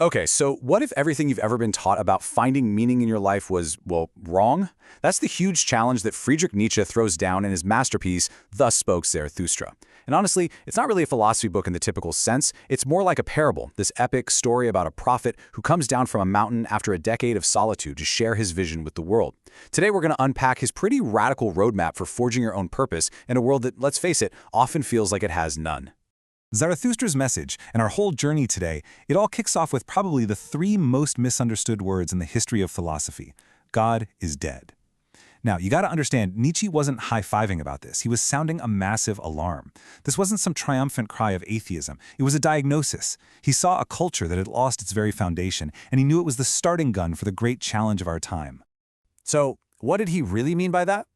Okay, so what if everything you've ever been taught about finding meaning in your life was, well, wrong? That's the huge challenge that Friedrich Nietzsche throws down in his masterpiece, Thus Spoke Zarathustra. And honestly, it's not really a philosophy book in the typical sense. It's more like a parable, this epic story about a prophet who comes down from a mountain after a decade of solitude to share his vision with the world. Today, we're going to unpack his pretty radical roadmap for forging your own purpose in a world that, let's face it, often feels like it has none. Zarathustra's message and our whole journey today, it all kicks off with probably the three most misunderstood words in the history of philosophy. God is dead. Now, you gotta understand, Nietzsche wasn't high-fiving about this. He was sounding a massive alarm. This wasn't some triumphant cry of atheism. It was a diagnosis. He saw a culture that had lost its very foundation, and he knew it was the starting gun for the great challenge of our time. So, what did he really mean by that?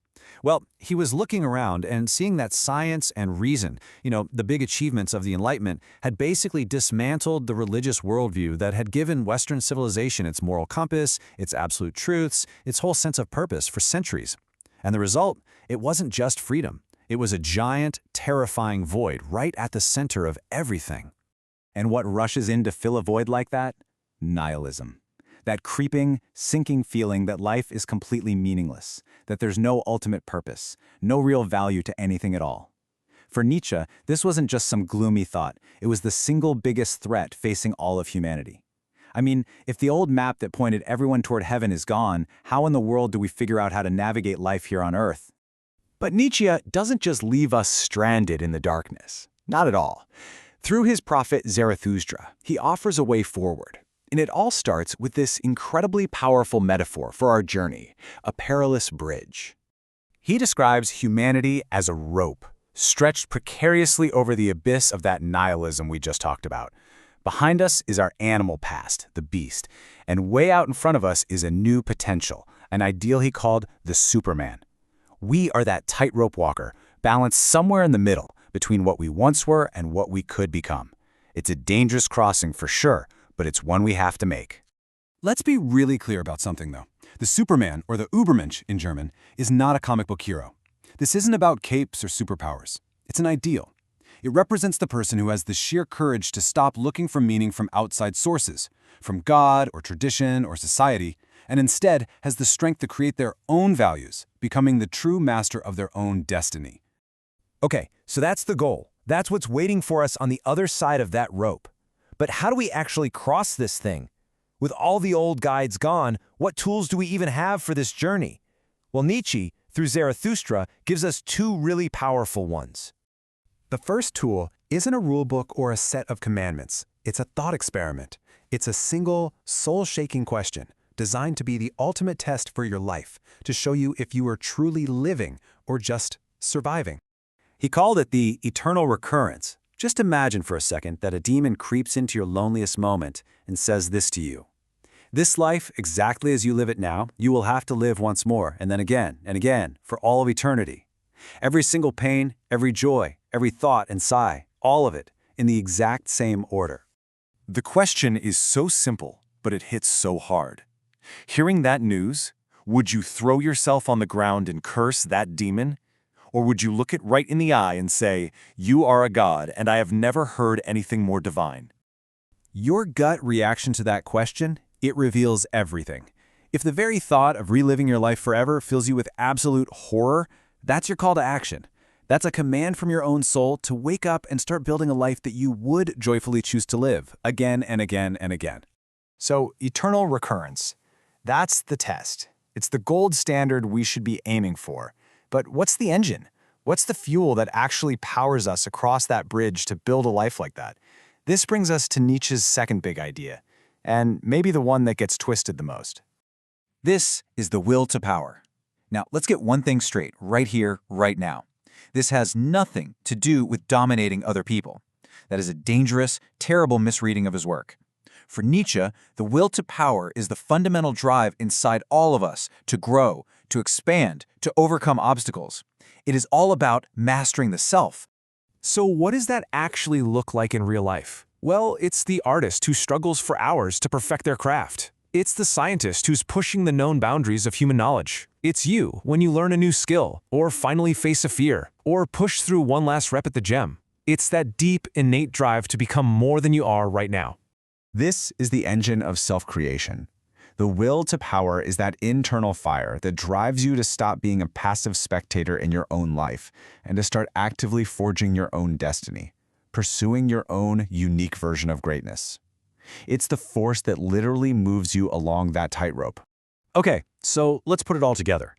Well, he was looking around and seeing that science and reason, the big achievements of the Enlightenment, had basically dismantled the religious worldview that had given Western civilization its moral compass, its absolute truths, its whole sense of purpose for centuries. And the result, it wasn't just freedom. It was a giant, terrifying void right at the center of everything. And what rushes in to fill a void like that? Nihilism. That creeping, sinking feeling that life is completely meaningless, that there's no ultimate purpose, no real value to anything at all. For Nietzsche, this wasn't just some gloomy thought, it was the single biggest threat facing all of humanity. I mean, if the old map that pointed everyone toward heaven is gone, how in the world do we figure out how to navigate life here on Earth? But Nietzsche doesn't just leave us stranded in the darkness. Not at all. Through his prophet Zarathustra, he offers a way forward. And it all starts with this incredibly powerful metaphor for our journey, a perilous bridge. He describes humanity as a rope, stretched precariously over the abyss of that nihilism we just talked about. Behind us is our animal past, the beast, and way out in front of us is a new potential, an ideal he called the Superman. We are that tightrope walker, balanced somewhere in the middle between what we once were and what we could become. It's a dangerous crossing for sure, but it's one we have to make. Let's be really clear about something, though. The Superman, or the Übermensch in German, is not a comic book hero. This isn't about capes or superpowers. It's an ideal. It represents the person who has the sheer courage to stop looking for meaning from outside sources, from God or tradition or society, and instead has the strength to create their own values, becoming the true master of their own destiny. Okay, so that's the goal. That's what's waiting for us on the other side of that rope. But how do we actually cross this thing? With all the old guides gone, what tools do we even have for this journey? Well, Nietzsche, through Zarathustra, gives us two really powerful ones. The first tool isn't a rulebook or a set of commandments. It's a thought experiment. It's a single, soul-shaking question designed to be the ultimate test for your life, to show you if you are truly living or just surviving. He called it the eternal recurrence. Just imagine for a second that a demon creeps into your loneliest moment and says this to you. This life, exactly as you live it now, you will have to live once more, and then again, and again, for all of eternity. Every single pain, every joy, every thought and sigh, all of it, in the exact same order. The question is so simple, but it hits so hard. Hearing that news, would you throw yourself on the ground and curse that demon? Or would you look it right in the eye and say, "You are a god, and I have never heard anything more divine"? Your gut reaction to that question, it reveals everything. If the very thought of reliving your life forever fills you with absolute horror, that's your call to action. That's a command from your own soul to wake up and start building a life that you would joyfully choose to live, again and again and again. So, eternal recurrence. That's the test. It's the gold standard we should be aiming for. But what's the engine? What's the fuel that actually powers us across that bridge to build a life like that? This brings us to Nietzsche's second big idea, and maybe the one that gets twisted the most. This is the will to power. Now, let's get one thing straight, right here, right now. This has nothing to do with dominating other people. That is a dangerous, terrible misreading of his work. For Nietzsche, the will to power is the fundamental drive inside all of us to grow, to expand, to overcome obstacles. It is all about mastering the self. So what does that actually look like in real life? Well, it's the artist who struggles for hours to perfect their craft. It's the scientist who's pushing the known boundaries of human knowledge. It's you when you learn a new skill, or finally face a fear, or push through one last rep at the gym. It's that deep, innate drive to become more than you are right now. This is the engine of self-creation. The will to power is that internal fire that drives you to stop being a passive spectator in your own life and to start actively forging your own destiny, pursuing your own unique version of greatness. It's the force that literally moves you along that tightrope. Okay, so let's put it all together.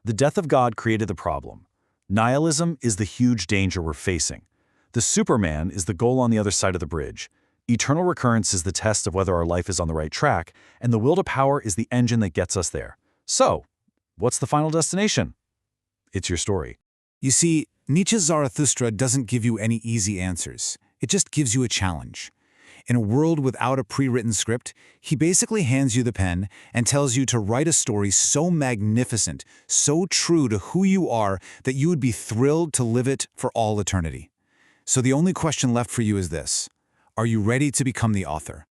The death of God created the problem. Nihilism is the huge danger we're facing. The Superman is the goal on the other side of the bridge. Eternal recurrence is the test of whether our life is on the right track, and the will to power is the engine that gets us there. So, what's the final destination? It's your story. You see, Nietzsche's Zarathustra doesn't give you any easy answers. It just gives you a challenge. In a world without a pre-written script, he basically hands you the pen and tells you to write a story so magnificent, so true to who you are, that you would be thrilled to live it for all eternity. So the only question left for you is this: are you ready to become the author?